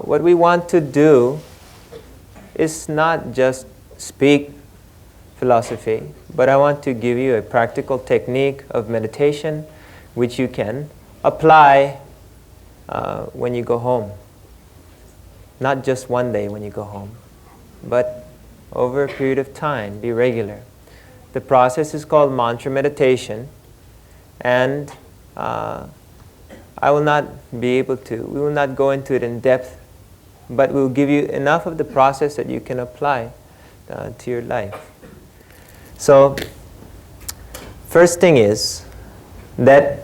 what we want to do is not just speak philosophy, but I want to give you a practical technique of meditation which you can apply when you go home. Not just one day when you go home, but over a period of time, be regular. The process is called mantra meditation, and we will not go into it in depth, but we'll give you enough of the process that you can apply to your life. So, first thing is that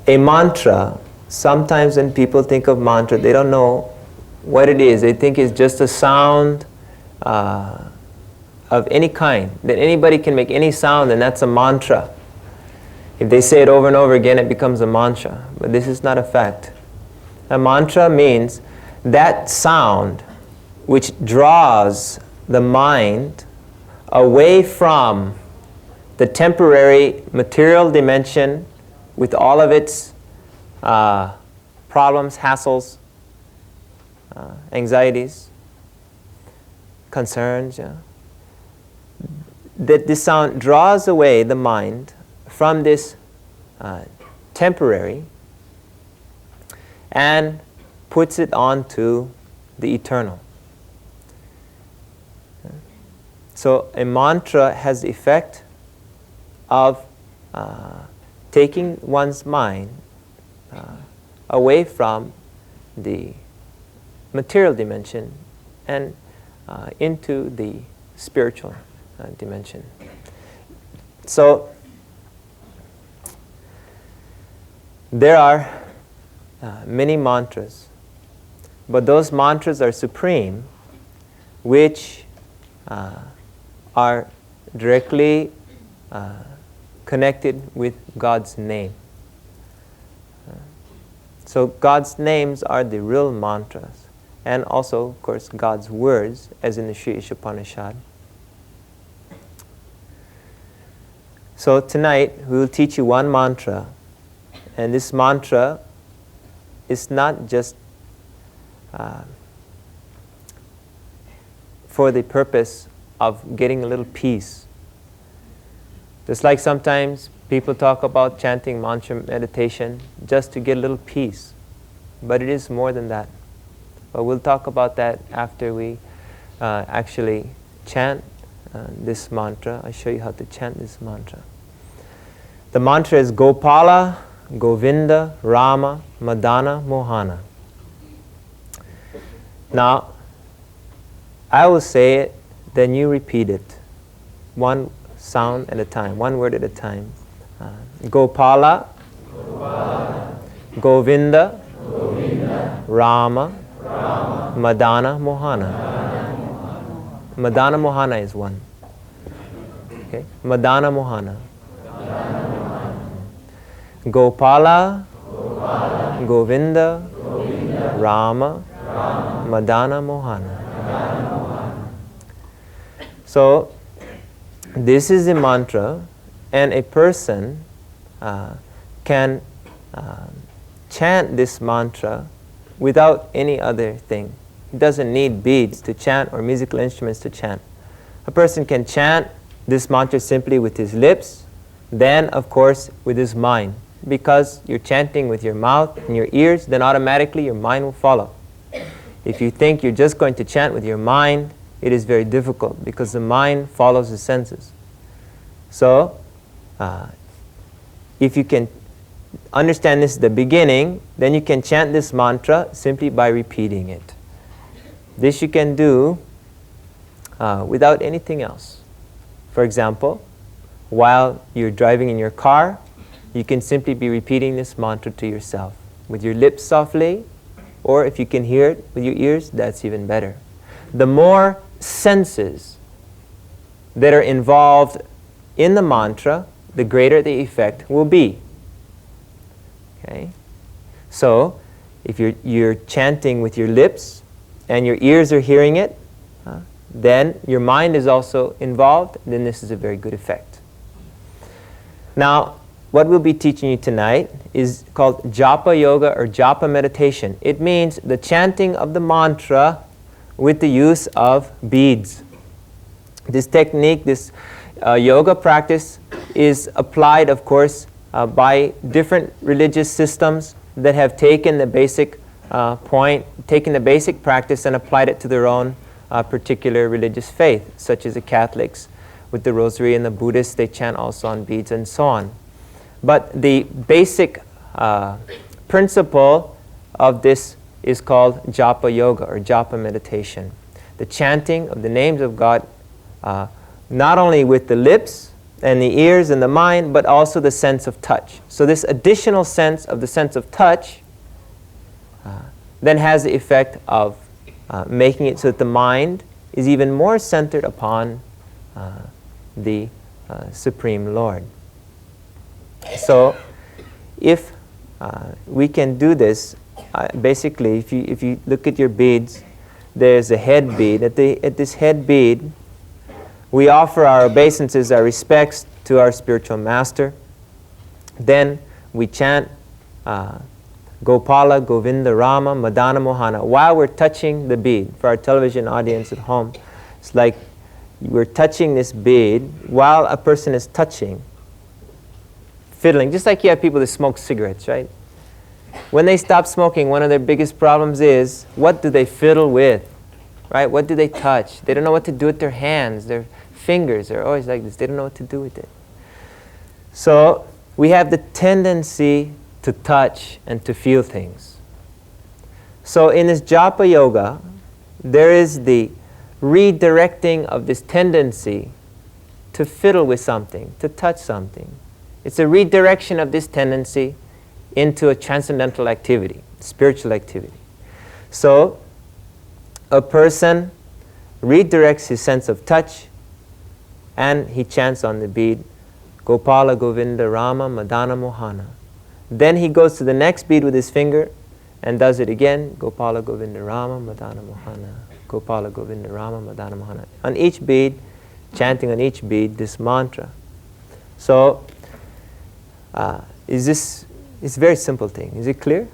a mantra, sometimes when people think of mantra, they don't know what it is. They think it's just a sound of any kind, that anybody can make any sound and that's a mantra. If they say it over and over again, it becomes a mantra. But this is not a fact. A mantra means that sound which draws the mind away from the temporary material dimension with all of its problems, hassles, anxieties, concerns. Yeah. That this sound draws away the mind from this temporary and puts it onto the eternal. So a mantra has the effect of taking one's mind away from the material dimension and into the spiritual dimension. So there are many mantras, but those mantras are supreme, which are directly connected with God's name. So God's names are the real mantras, and also, of course, God's words, as in the Sri Ishopanishad. So tonight, we will teach you one mantra, and this mantra is not just for the purpose of getting a little peace. Just like sometimes people talk about chanting mantra meditation just to get a little peace. But it is more than that. But we'll talk about that after we actually chant this mantra. I'll show you how to chant this mantra. The mantra is Gopala, Govinda, Rama, Madana, Mohana. Now, I will say it, then you repeat it. One sound at a time, one word at a time. Gopala, Gopala. Govinda, Govinda. Rama, Rama. Madana, Mohana. Madana, Mohana is one. Okay? Madana, Mohana. Gopala, Gopala. Govinda, Govinda. Rama, Rama. Madana, Mohana. So, this is a mantra, and a person can chant this mantra without any other thing. He doesn't need beads to chant or musical instruments to chant. A person can chant this mantra simply with his lips, then, of course, with his mind. Because you're chanting with your mouth and your ears, then automatically your mind will follow. If you think you're just going to chant with your mind, it is very difficult because the mind follows the senses. So, if you can understand this at the beginning, then you can chant this mantra simply by repeating it. This you can do without anything else. For example, while you're driving in your car, you can simply be repeating this mantra to yourself with your lips softly, or if you can hear it with your ears, that's even better. The more senses that are involved in the mantra, the greater the effect will be. Okay? So, if you're chanting with your lips and your ears are hearing it, then your mind is also involved, then this is a very good effect. Now, what we'll be teaching you tonight is called Japa Yoga or Japa Meditation. It means the chanting of the mantra with the use of beads. This technique, this yoga practice is applied, of course, by different religious systems that have taken the basic taken the basic practice and applied it to their own particular religious faith, such as the Catholics with the rosary, and the Buddhists, they chant also on beads and so on. But the basic principle of this is called Japa Yoga or Japa Meditation. The chanting of the names of God, not only with the lips and the ears and the mind, but also the sense of touch. So this additional sense of the sense of touch then has the effect of making it so that the mind is even more centered upon the Supreme Lord. So if we can do this, basically if you look at your beads, there's a head bead. At this head bead, we offer our obeisances, our respects to our spiritual master. Then we chant Gopala, Govinda, Rama, Madana, Mohana while we're touching the bead. For our television audience at home, it's like we're touching this bead while a person is touching, fiddling, just like you have people that smoke cigarettes, right? When they stop smoking, one of their biggest problems is, what do they fiddle with, right? What do they touch? They don't know what to do with their hands, their fingers are always like this. They don't know what to do with it. So we have the tendency to touch and to feel things. So in this Japa Yoga, there is the redirecting of this tendency to fiddle with something, to touch something. It's a redirection of this tendency into a transcendental activity, spiritual activity. So a person redirects his sense of touch and he chants on the bead, Gopala, Govinda, Rama, Madana, Mohana. Then he goes to the next bead with his finger and does it again, Gopala, Govinda, Rama, Madana, Mohana. Gopala, Govinda, Rama, Madana, Mohana. On each bead, chanting on each bead this mantra. So it's a very simple thing. Is it clear?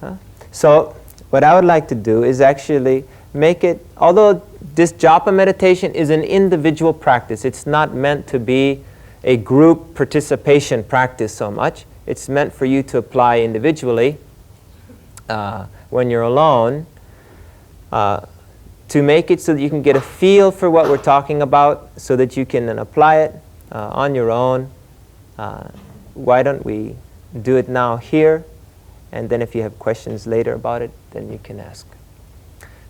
Huh? So what I would like to do is actually make it, although this Japa meditation is an individual practice, it's not meant to be a group participation practice so much. It's meant for you to apply individually when you're alone, to make it so that you can get a feel for what we're talking about, so that you can then apply it on your own. Why don't we do it now here, and then if you have questions later about it, then you can ask.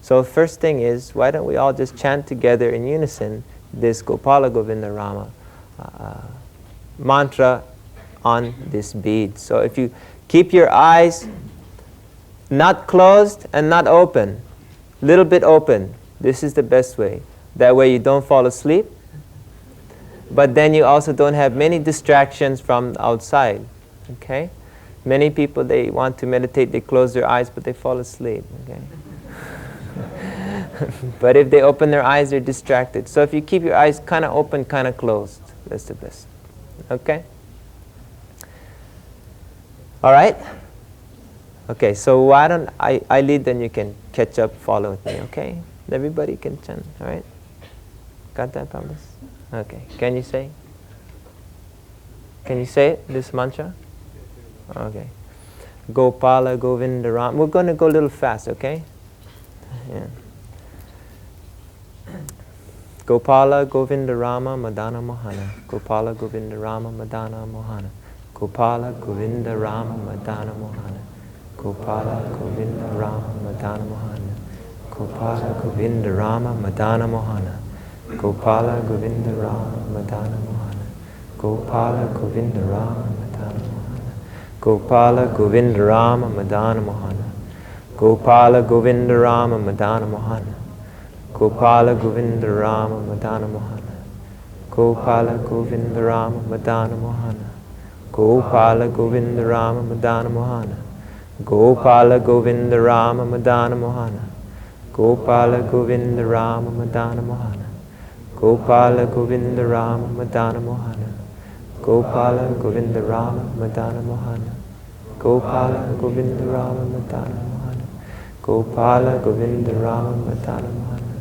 So first thing is, why don't we all just chant together in unison this Gopala, Govinda, Rama mantra on this bead. So if you keep your eyes not closed and not open, little bit open, this is the best way. That way you don't fall asleep, but then you also don't have many distractions from outside. Okay? Many people, they want to meditate, they close their eyes, but they fall asleep. Okay? But if they open their eyes, they're distracted. So if you keep your eyes kind of open, kind of closed, that's the best. Okay? All right? Okay, so why don't I lead, then you can catch up, follow with me, okay? Everybody can chant, all right? Got that, Pablos? Okay, can you say? Can you say it, this mantra? Okay. Gopala, Govinda, Ram. We're going to go a little fast, okay? Yeah. Gopala, Govinda, Rama, Madana, Mohana. Gopala, Govinda, Rama, Madana, Mohana. Gopala, Govinda, Rama, Madana, Mohana. Gopala, Govinda, Rama, Madana, Mohana. Gopala, Govinda, Rama, Madana, Mohana. Gopala, Govinda, Rama, Madana, Mohana. Gopala, Govinda, Rama, Madana, Mohana. Gopala, Govinda, Rama, Madana, Mohana. Gopala, Govinda, Rama, Madana, Mohana. Gopala, Govinda, Rama, Madana, Mohana. Gopala, Govinda, Rama, Madana, Mohana. Gopala, Govinda, Rama, Madana, Mohana. Gopala, Govinda, Rama, Madana, Mohana. Gopala, Govinda, Rama, Madana, Mohana. Gopala, Govinda, Rama, Madana, Mohana. Gopala Govinda Rama Madana Mohana. Gopala Govinda Rama Madana Mohana. Gopala Govinda Rama Madana Mohana.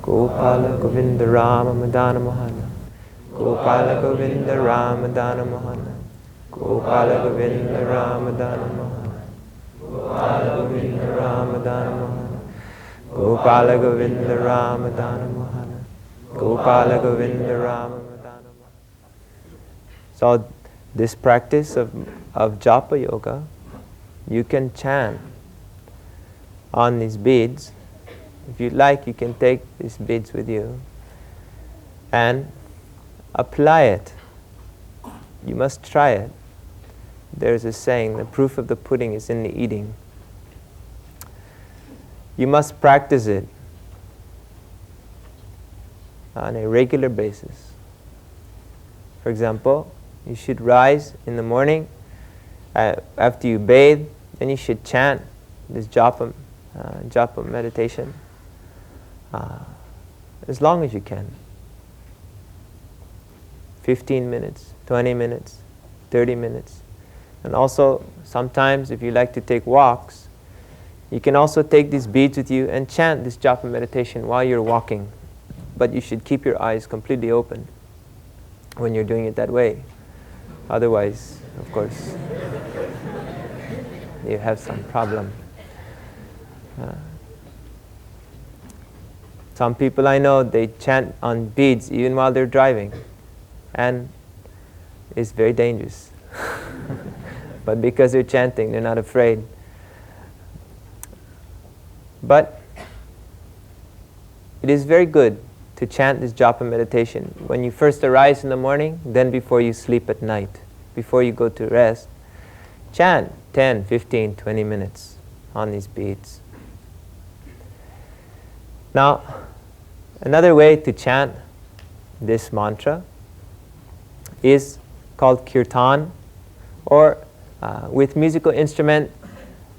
Gopala Govinda Rama Madana Mohana. Gopala Govinda Rama Madana Mohana. Gopala Govinda Rama Madana Mohana. Gopala Govinda Rama Madana Mohana. Gopala Govinda Rama Madana Mohana. Gopala Govinda Rama Madana Mohana. So this practice of japa yoga, you can chant on these beads. If you like, you can take these beads with you and apply it. You must try it. There's a saying, the proof of the pudding is in the eating. You must practice it on a regular basis. For example, you should rise in the morning after you bathe, then you should chant this japa meditation as long as you can. 15 minutes, 20 minutes, 30 minutes. And also, sometimes if you like to take walks, you can also take these beads with you and chant this japa meditation while you're walking. But you should keep your eyes completely open when you're doing it that way. Otherwise, of course, you have some problem. Some people I know, they chant on beads even while they're driving. And it's very dangerous. But because they're chanting, they're not afraid. But it is very good to chant this japa meditation when you first arise in the morning, then before you sleep at night, before you go to rest. Chant 10, 15, 20 minutes on these beads. Now, another way to chant this mantra is called kirtan, or with musical instrument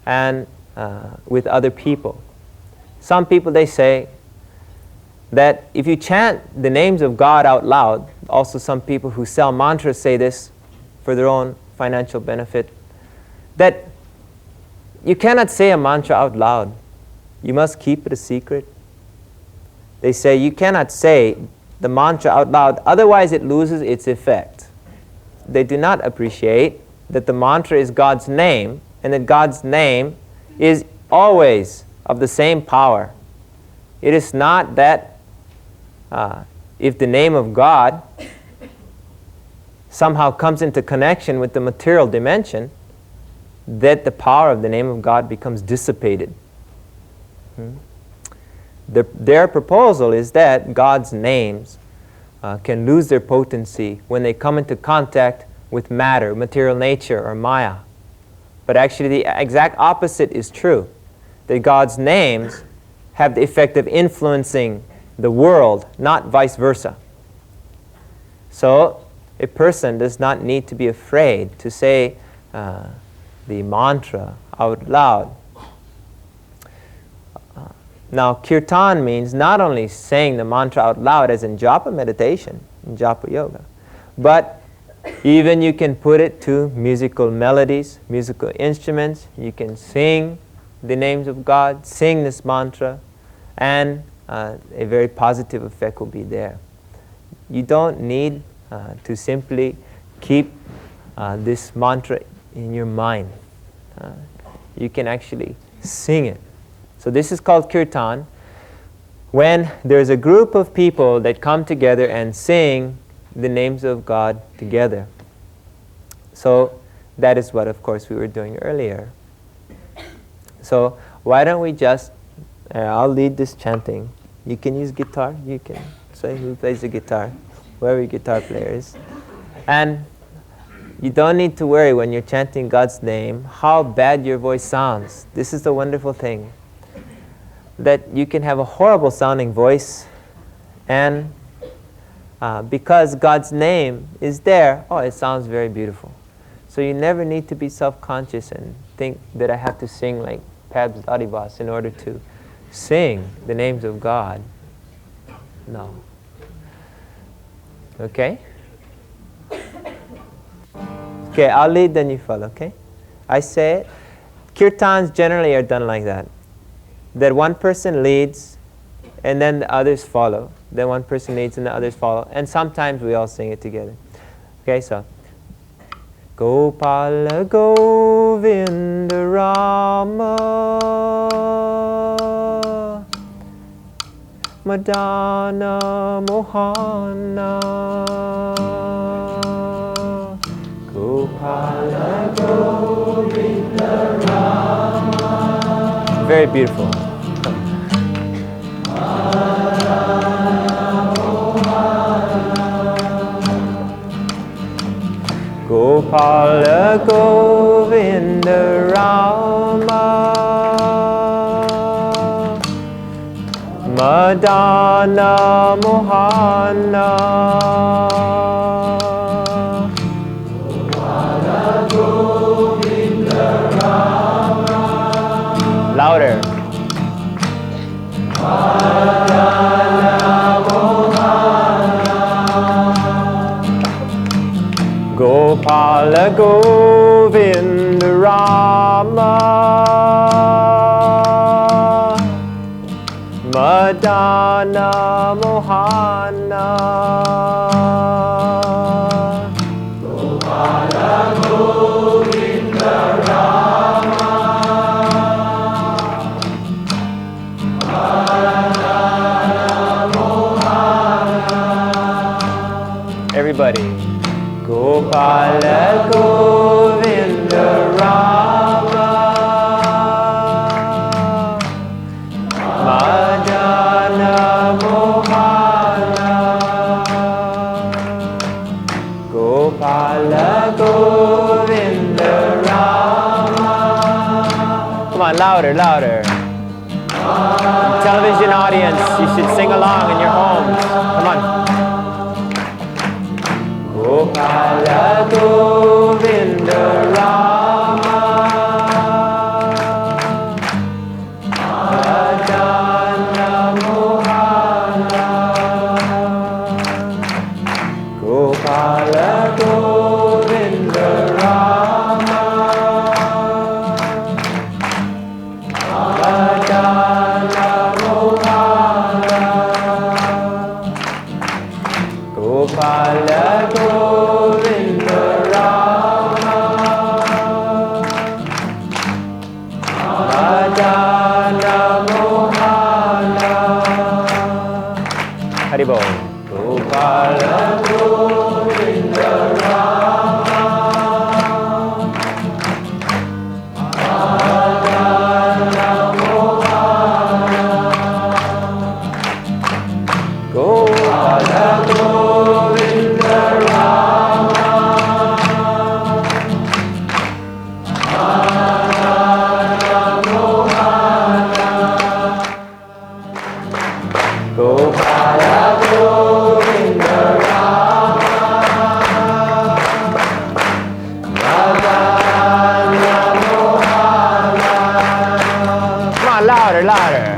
and with other people. Some people, they say that if you chant the names of God out loud, also some people who sell mantras say this for their own financial benefit, that you cannot say a mantra out loud. You must keep it a secret. They say you cannot say the mantra out loud, otherwise it loses its effect. They do not appreciate that the mantra is God's name, and that God's name is always of the same power. It is not that if the name of God somehow comes into connection with the material dimension, that the power of the name of God becomes dissipated. Their proposal is that God's names can lose their potency when they come into contact with matter, material nature, or Maya. But actually the exact opposite is true. That God's names have the effect of influencing the world, not vice versa. So a person does not need to be afraid to say the mantra out loud. Now, kirtan means not only saying the mantra out loud as in japa meditation, in japa yoga, but even you can put it to musical melodies, musical instruments. You can sing the names of God, sing this mantra, and a very positive effect will be there. You don't need to simply keep this mantra in your mind. You can actually sing it. So this is called kirtan, when there's a group of people that come together and sing the names of God together. So that is what, of course, we were doing earlier. So why don't we just, I'll lead this chanting. You can use guitar, you can say who plays the guitar, whoever your guitar player is. And you don't need to worry when you're chanting God's name how bad your voice sounds. This is the wonderful thing, that you can have a horrible sounding voice, and because God's name is there, it sounds very beautiful. So you never need to be self-conscious and think that I have to sing like Pabs Adivas in order to sing the names of God. No. Okay? Okay, I'll lead, then you follow, okay? I say it. Kirtans generally are done like that. That one person leads, and then the others follow. Then one person leads, and the others follow. And sometimes we all sing it together. Okay, so. Gopala Govinda Rama Madana Mohana Gopala Govinda Rama. Very beautiful. Gopala Govinda Rama Madana Mohana Gopala Govinda Rama. Louder. Madana Mohana Gopala Govinda Rama Madana Mohana Gopala Govinda Rama Madana Mohana. Everybody. Gopala Govinda Rama Madana Mohana Gopala Govinda Rama. Come on, louder, louder. Television audience, you should sing along in your homes. Come on. Gopala Govinda Rama Madana Mohana Gopala Govinda Rama Madana Mohana Gopala Govinda Rama Madana Mohana. Haribol. Gopala Govinda Rama Madana Mohana Gopala Govinda Rama Madana Mohana Gopala Govinda Rama Madana Mohana. Come on, louder, louder.